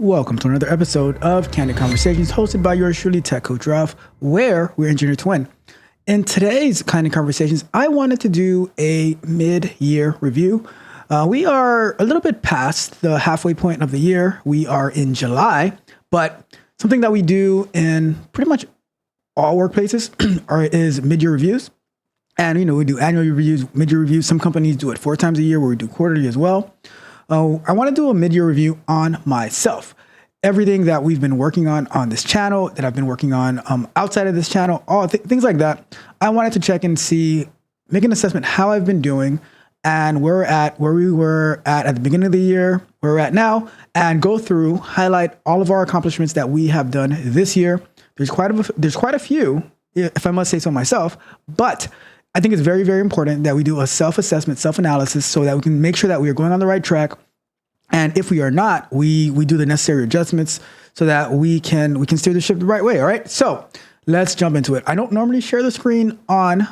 Welcome to another episode of Candid Conversations, hosted by yours truly, Tech Coach Ralph, where we're engineer to win. In today's Candid Conversations, I wanted to do a mid-year review. We are a little bit past the halfway point of the year. We are in July, but something that we do in pretty much all workplaces is mid-year reviews. And, we do annual reviews, mid-year reviews. Some companies do it 4 times a year, where we do quarterly as well. I want to do a mid-year review on myself. Everything that we've been working on this channel, that I've been working on outside of this channel, all things like that. I wanted to check and see, make an assessment how I've been doing and where we were at the beginning of the year, where we're at now, and go through, highlight all of our accomplishments that we have done this year. There's quite a few, if I must say so myself, but I think it's very, very important that we do a self-assessment, self-analysis, so that we can make sure that we are going on the right track. And if we are not, we do the necessary adjustments so that we can steer the ship the right way. All right. So let's jump into it. I don't normally share the screen on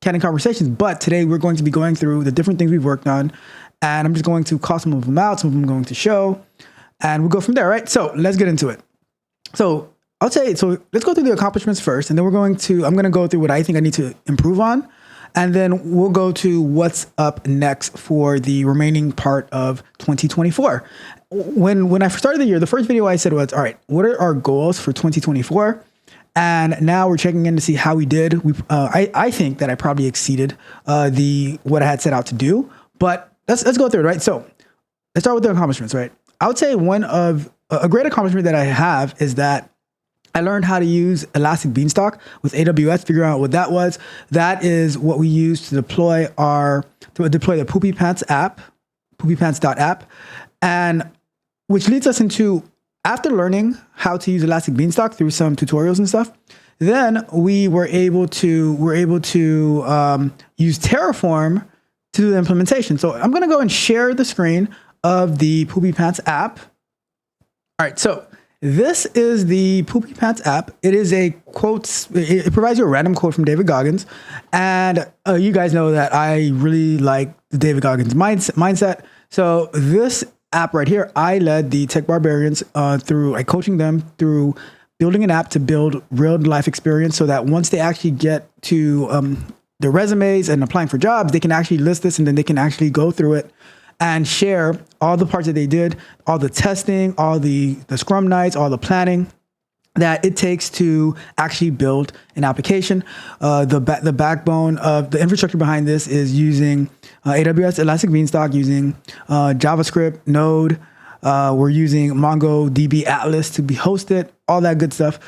Candid Conversations, but today we're going to be going through the different things we've worked on, and I'm just going to call some of them out, some of them I'm going to show, and we'll go from there. Right. So let's get into it. So let's go through the accomplishments first, and then I'm going to go through what I think I need to improve on. And then we'll go to what's up next for the remaining part of 2024. When I started the year, the first video I said was, all right, what are our goals for 2024? And now we're checking in to see how we did. I think that I probably exceeded what I had set out to do. But let's go through it, right? So let's start with the accomplishments, right? I would say a great accomplishment that I have is that I learned how to use Elastic Beanstalk with AWS, figure out what that was. That is what we use to deploy the Poopy Pants app, poopypants.app. And which leads us into, after learning how to use Elastic Beanstalk through some tutorials and stuff, then we were able to use Terraform to do the implementation. So I'm going to go and share the screen of the Poopy Pants app. All right, so this is the Poopy Pants app. It is a quote. It provides you a random quote from David Goggins. And you guys know that I really like the David Goggins mindset. So this app right here, I led the Tech Barbarians through coaching them through building an app to build real life experience, so that once they actually get to their resumes and applying for jobs, they can actually list this, and then they can actually go through it and share all the parts that they did, all the testing, all the scrum nights, all the planning that it takes to actually build an application. The backbone of the infrastructure behind this is using AWS Elastic Beanstalk, using JavaScript, Node. We're using MongoDB Atlas to be hosted, all that good stuff.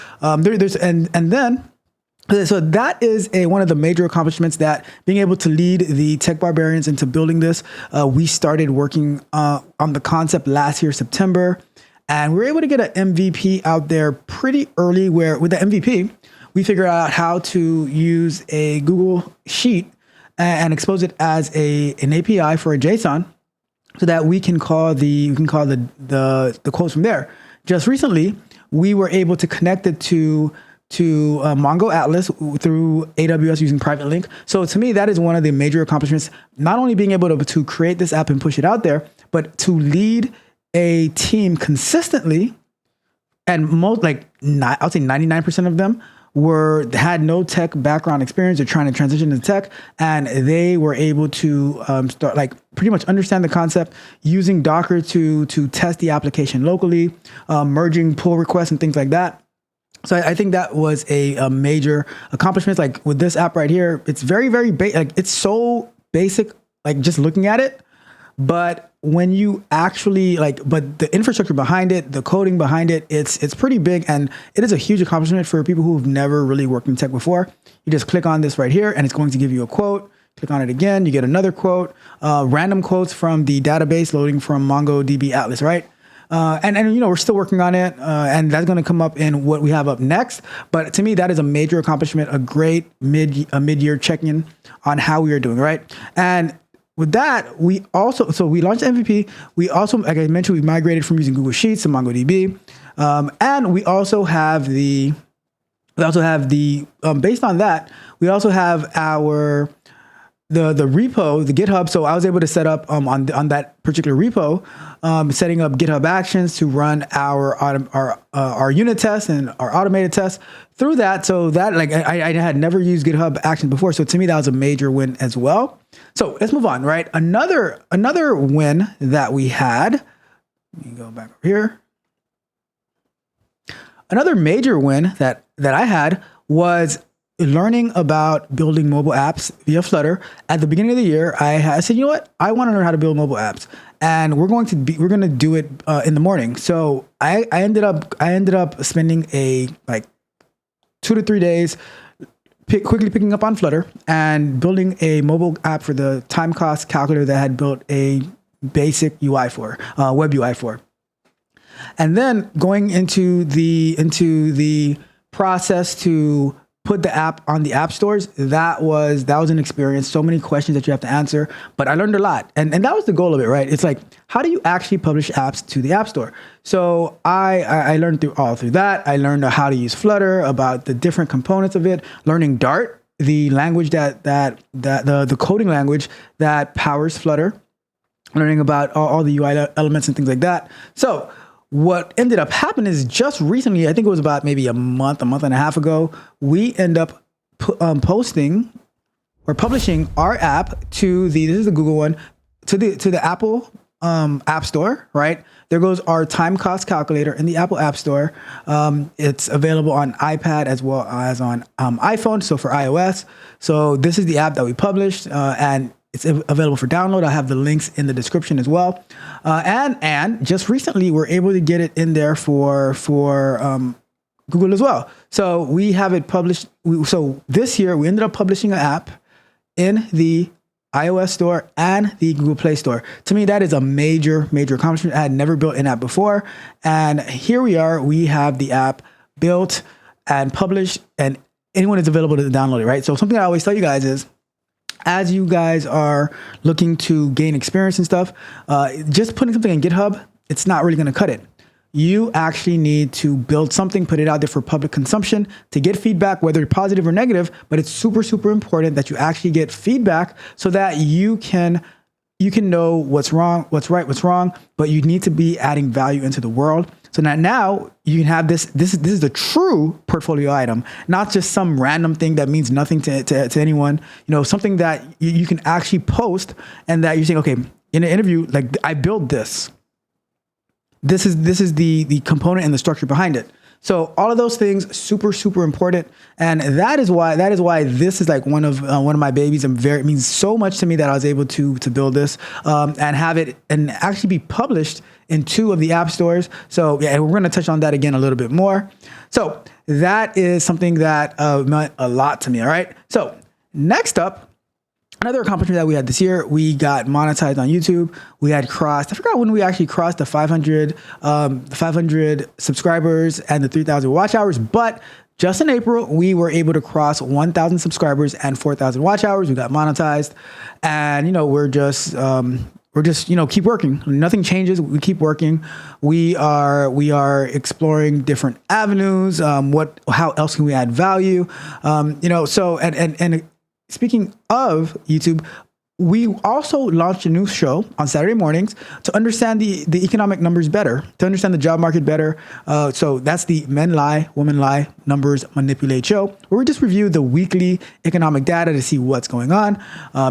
So that is one of the major accomplishments, that being able to lead the Tech Barbarians into building this. We started working on the concept last year, September, and we were able to get an MVP out there pretty early, where with the MVP, we figured out how to use a Google Sheet and expose it as an API for a JSON, so that we can call the quotes from there. Just recently, we were able to connect it to Mongo Atlas through AWS using Private Link. So to me, that is one of the major accomplishments, not only being able to create this app and push it out there, but to lead a team consistently. And I'll say 99% of them had no tech background experience. They're trying to transition to tech, and they were able to start pretty much understand the concept, using Docker to test the application locally, merging pull requests and things like that. So I think that was a major accomplishment. Like with this app right here, it's very, very it's so basic, just looking at it. But when you actually but the infrastructure behind it, the coding behind it, it's pretty big, and it is a huge accomplishment for people who've never really worked in tech before. You just click on this right here, and it's going to give you a quote. Click on it again, you get another quote, random quotes from the database loading from MongoDB Atlas, right? And we're still working on it, and that's going to come up in what we have up next. But to me, that is a major accomplishment, a great mid-year check-in on how we are doing, right? And with that, we launched MVP. We also, like I mentioned, we migrated from using Google Sheets to MongoDB, and we also have based on that, we also have our the repo, the GitHub. So I was able to set up on that particular repo, setting up GitHub Actions to run our unit tests and our automated tests through that. So that like I had never used GitHub Actions before. So to me, that was a major win as well. So let's move on. Right, another win that we had. Let me go back over here. Another major win that I had was learning about building mobile apps via Flutter. At the beginning of the year, I said, you know what? I want to learn how to build mobile apps, and we're going to do it in the morning. So I ended up spending like 2 to 3 days quickly picking up on Flutter and building a mobile app for the time cost calculator that I had built a basic UI for, web UI for. And then going into the process to put the app on the app stores, that was an experience. So many questions that you have to answer, but I learned a lot. And that was the goal of it, right? It's like, how do you actually publish apps to the app store? So I learned through that. I learned how to use Flutter, about the different components of it, learning Dart, the language the coding language that powers Flutter, learning about all the UI elements and things like that. So what ended up happening is just recently, I think it was about maybe a month and a half ago, we end up posting or publishing our app to this is the Google one, to the Apple App Store, right? There goes our time cost calculator in the Apple App Store. It's available on iPad as well as on iPhone, so for iOS. So this is the app that we published, and it's available for download. I have the links in the description as well. And just recently, we're able to get it in there for Google as well. So we have it published. So this year, we ended up publishing an app in the iOS store and the Google Play Store. To me, that is a major accomplishment. I had never built an app before. And here we are. We have the app built and published, and anyone is available to download it, right? So something I always tell you guys is, as you guys are looking to gain experience and stuff, just putting something in GitHub, it's not really going to cut it. You actually need to build something, put it out there for public consumption to get feedback, whether positive or negative. But it's super important that you actually get feedback so that you can know what's wrong, what's right, what's wrong. But you need to be adding value into the world. So now you can have this. This is a true portfolio item, not just some random thing that means nothing to anyone. You know, something that you can actually post, and that you're saying, okay, in an interview, like, I built this. This is the component and the structure behind it. So all of those things super important, and that is why this is like one of my babies. It means so much to me that I was able to build this and have it and actually be published in 2 of the app stores. So yeah, we're going to touch on that again a little bit more. So that is something that meant a lot to me. All right. So next up, another accomplishment that we had this year, we got monetized on YouTube. We had crossed, I forgot when we actually crossed the 500 subscribers and the 3,000 watch hours, but just in April, we were able to cross 1,000 subscribers and 4,000 watch hours. We got monetized, and we're just keep working. Nothing changes. We keep working. We are exploring different avenues. How else can we add value? So and speaking of YouTube, we also launched a new show on Saturday mornings to understand the economic numbers better, to understand the job market better. So that's the Men Lie, Women Lie, Numbers Manipulate show, where we just review the weekly economic data to see what's going on,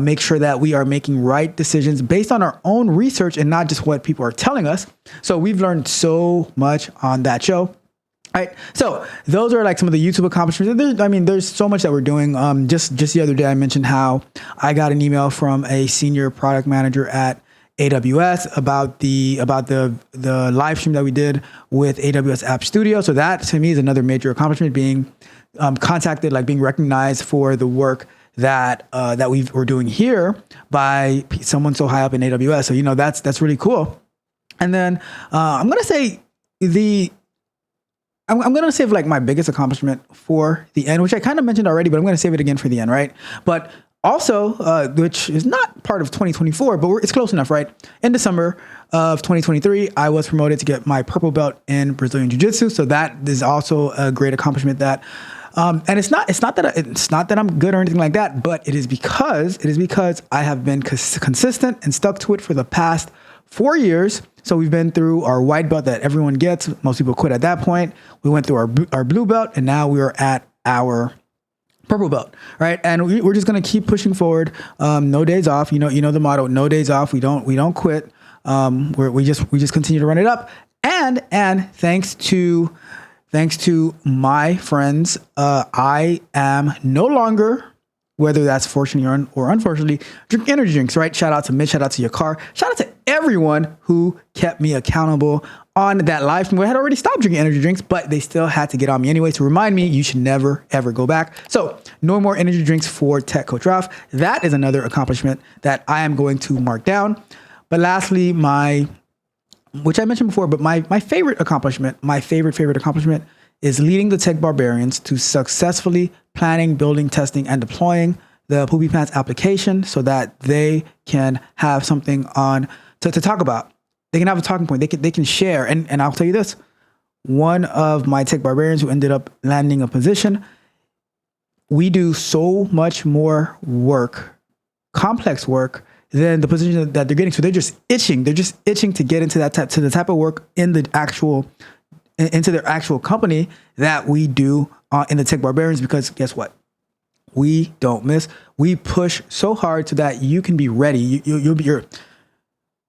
make sure that we are making right decisions based on our own research and not just what people are telling us. So we've learned so much on that show. Right. So those are like some of the YouTube accomplishments. There's so much that we're doing. Just the other day, I mentioned how I got an email from a senior product manager at AWS about the live stream that we did with AWS App Studio. So that to me is another major accomplishment, being contacted, like being recognized for the work that we're doing here by someone so high up in AWS. So that's really cool. And then I'm gonna say I'm going to save like my biggest accomplishment for the end, which I kind of mentioned already, but I'm going to save it again for the end, right? But also, which is not part of 2024, but it's close enough, right? In December of 2023, I was promoted to get my purple belt in Brazilian Jiu-Jitsu. So that is also a great accomplishment that And it's not that I'm good or anything like that, but it is because I have been consistent and stuck to it for the past 4 years. So we've been through our white belt that everyone gets. Most people quit at that point. We went through our blue belt, and now we are at our purple belt, right? And we're just going to keep pushing forward. No days off. You know the motto: no days off. We don't quit. We just continue to run it up. And thanks to my friends, I am no longer, whether that's fortunately or unfortunately, drink energy drinks, right? Shout out to Mitch, shout out to your car, shout out to everyone who kept me accountable on that live stream. I had already stopped drinking energy drinks, but they still had to get on me anyway to remind me you should never, ever go back. So no more energy drinks for Tech Coach Ralph. That is another accomplishment that I am going to mark down. But lastly, which I mentioned before, but my favorite accomplishment, my favorite accomplishment is leading the Tech Barbarians to successfully planning, building, testing, and deploying the Poopy Pants application so that they can have something on to talk about. They can have a talking point. They can share. And I'll tell you this, one of my Tech Barbarians who ended up landing a position, we do so much more work, complex work, than the position that they're getting. So they're just itching. They're just itching to get into the type of work into their actual company that we do in the Tech Barbarians, because guess what? We don't miss. We push so hard so that you can be ready.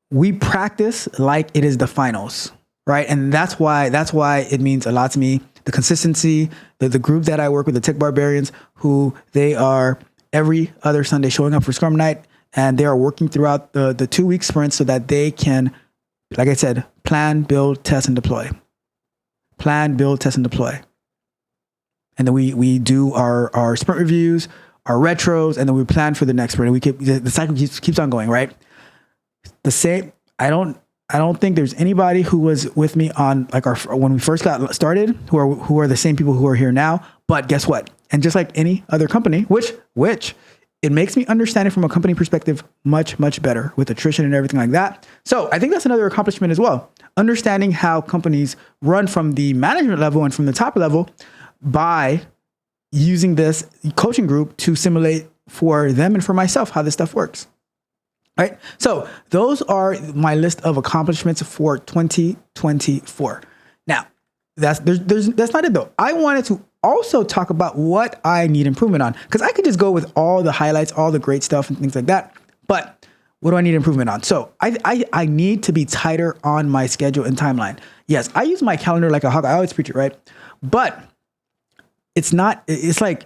We practice like it is the finals, right? And that's why it means a lot to me. The consistency, the group that I work with, the Tech Barbarians, who they are every other Sunday showing up for Scrum Night, and they are working throughout the 2-week sprint so that they can, like I said, plan, build, test, and deploy. Plan, build, test, and deploy. And then we do our sprint reviews, our retros, and then we plan for the next sprint. And the cycle keeps on going, right? The same. I don't think there's anybody who was with me on when we first got started who are the same people who are here now. But guess what? And just like any other company, which it makes me understand it from a company perspective much, much better with attrition and everything like that. So I think that's another accomplishment as well. Understanding how companies run from the management level and from the top level by using this coaching group to simulate for them and for myself how this stuff works. Right? So those are my list of accomplishments for 2024. Now, that's not it though. I wanted to also talk about what I need improvement on, because I could just go with all the highlights, all the great stuff and things like that. But what do I need improvement on? So I need to be tighter on my schedule and timeline. Yes, I use my calendar like a hawk. I always preach it, right? But it's like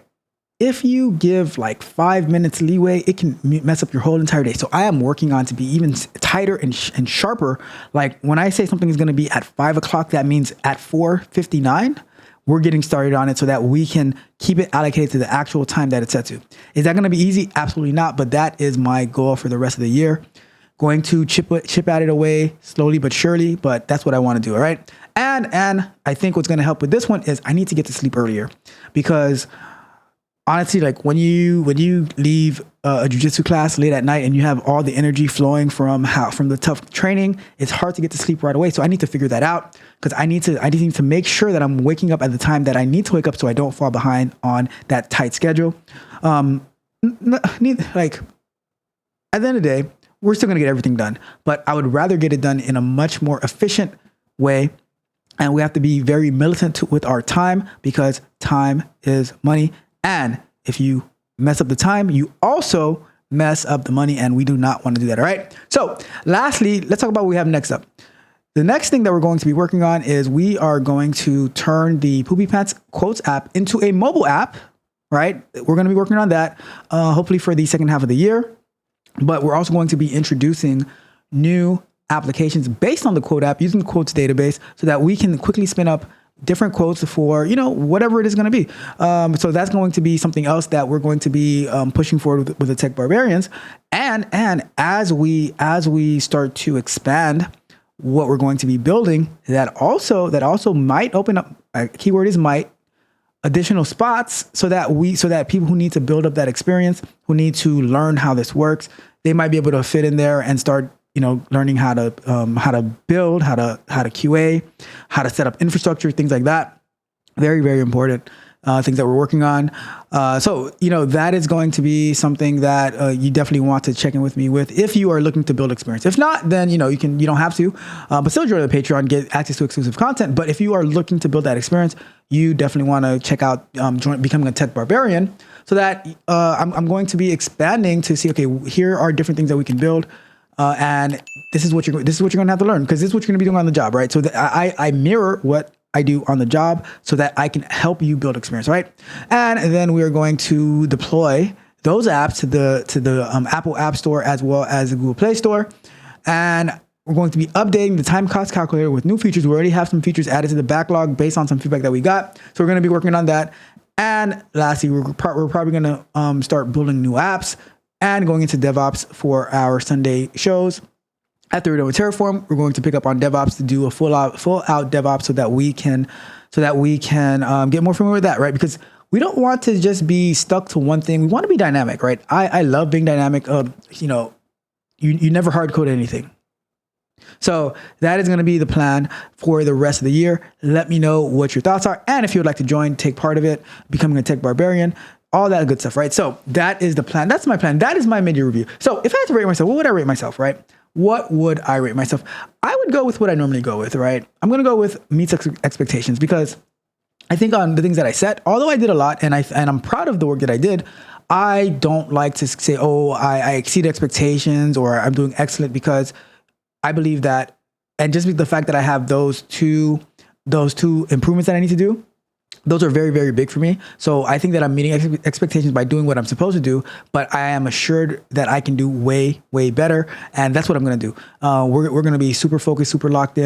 if you give like 5 minutes leeway, it can mess up your whole entire day. So I am working on to be even tighter and sharper. Like when I say something is going to be at 5 o'clock, that means at 4:59, we're getting started on it so that we can keep it allocated to the actual time that it's set to. Is that going to be easy? Absolutely not. But that is my goal for the rest of the year. Going to chip at it away slowly but surely, but that's what I want to do. All right. And I think what's going to help with this one is I need to get to sleep earlier, because honestly, like when you leave a jiu-jitsu class late at night and you have all the energy flowing from the tough training, it's hard to get to sleep right away. So I need to figure that out, because I need to make sure that I'm waking up at the time that I need to wake up so I don't fall behind on that tight schedule. Like at the end of the day, we're still going to get everything done, but I would rather get it done in a much more efficient way. And we have to be very militant with our time, because time is money. And if you mess up the time, you also mess up the money, and we do not want to do that. All right. So lastly, let's talk about what we have next up. The next thing that we're going to be working on is we are going to turn the Poopy Pants Quotes app into a mobile app, right? We're going to be working on that, hopefully for the second half of the year. But we're also going to be introducing new applications based on the quote app using the quotes database so that we can quickly spin up different quotes for, whatever it is going to be. So that's going to be something else that we're going to be pushing forward with the Tech Barbarians. And as we start to expand what we're going to be building, that also might open up, keyword is might, additional spots so that people who need to build up that experience, who need to learn how this works, they might be able to fit in there and start learning how to build, how to QA, how to set up infrastructure, things like that. Very, very important. things that we're working on. So, that is going to be something that you definitely want to check in with me with if you are looking to build experience. If not, then, you don't have to, but still join the Patreon, get access to exclusive content. But if you are looking to build that experience, you definitely want to check out becoming a tech barbarian, so that I'm going to be expanding to see, okay, here are different things that we can build. And this is what you're going to have to learn, because this is what you're going to be doing on the job, right? So that I mirror what I do on the job so that I can help you build experience, right? And then we are going to deploy those apps to the Apple App Store as well as the Google Play Store. And we're going to be updating the time cost calculator with new features. We already have some features added to the backlog based on some feedback that we got. So we're going to be working on that. And lastly, we're probably going to start building new apps and going into DevOps for our Sunday shows. After we're done with Terraform, we're going to pick up on DevOps to do a full out DevOps so that we can get more familiar with that, right? Because we don't want to just be stuck to one thing. We want to be dynamic, right? I love being dynamic. You never hard code anything. So that is going to be the plan for the rest of the year. Let me know what your thoughts are. And if you would like to join, take part of it, becoming a tech barbarian, all that good stuff, right? So that is the plan. That's my plan. That is my mid-year review. So if I had to rate myself, what would I rate myself, right? What would I rate myself? I would go with what I normally go with, right? I'm going to go with meets expectations, because I think on the things that I set, although I did a lot and I'm proud of the work that I did, I don't like to say, oh, I exceeded expectations or I'm doing excellent, because I believe that, and just the fact that I have those two improvements that I need to do, those are very, very big for me. So I think that I'm meeting expectations by doing what I'm supposed to do, but I am assured that I can do way, way better. And that's what I'm going to do. We're going to be super focused, super locked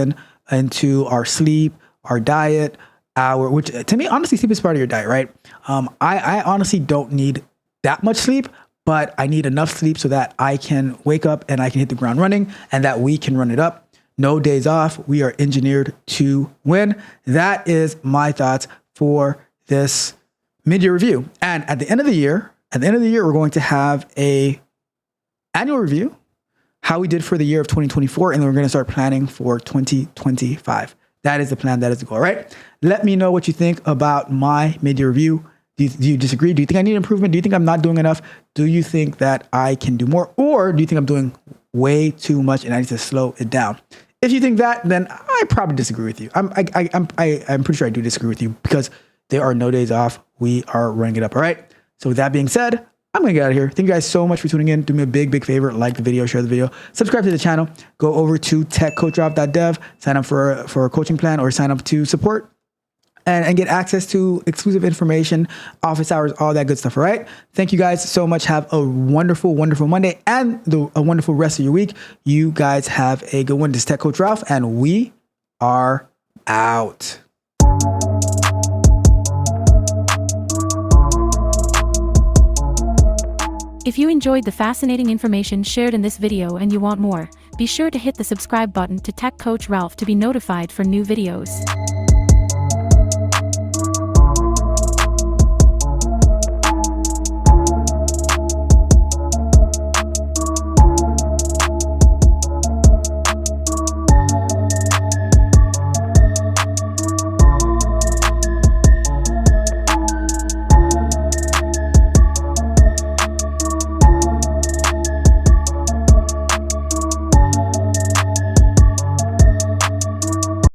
into our sleep, our diet, which to me, honestly, sleep is part of your diet, right? I honestly don't need that much sleep, but I need enough sleep so that I can wake up and I can hit the ground running, and that we can run it up. No days off. We are engineered to win. That is my thoughts for this mid-year review. And at the end of the year, we're going to have a annual review, how we did for the year of 2024, and then we're going to start planning for 2025. That is the plan. That is the goal, right? Let me know what you think about my mid-year review. Do you disagree? Do you think I need improvement? Do you think I'm not doing enough? Do you think that I can do more? Or do you think I'm doing way too much and I need to slow it down? If you think that, then I probably disagree with you. I'm pretty sure I do disagree with you, because there are no days off. We are running it up. All right. So with that being said, I'm going to get out of here. Thank you guys so much for tuning in. Do me a big, big favor. Like the video, share the video, subscribe to the channel, go over to techcoachralph.dev, sign up for a coaching plan, or sign up to support and get access to exclusive information, office hours, all that good stuff. All right. Thank you guys so much. Have a wonderful, wonderful Monday and a wonderful rest of your week. You guys have a good one. This is Tech Coach Ralph, and we are out. If you enjoyed the fascinating information shared in this video and you want more, be sure to hit the subscribe button to Tech Coach Ralph to be notified for new videos.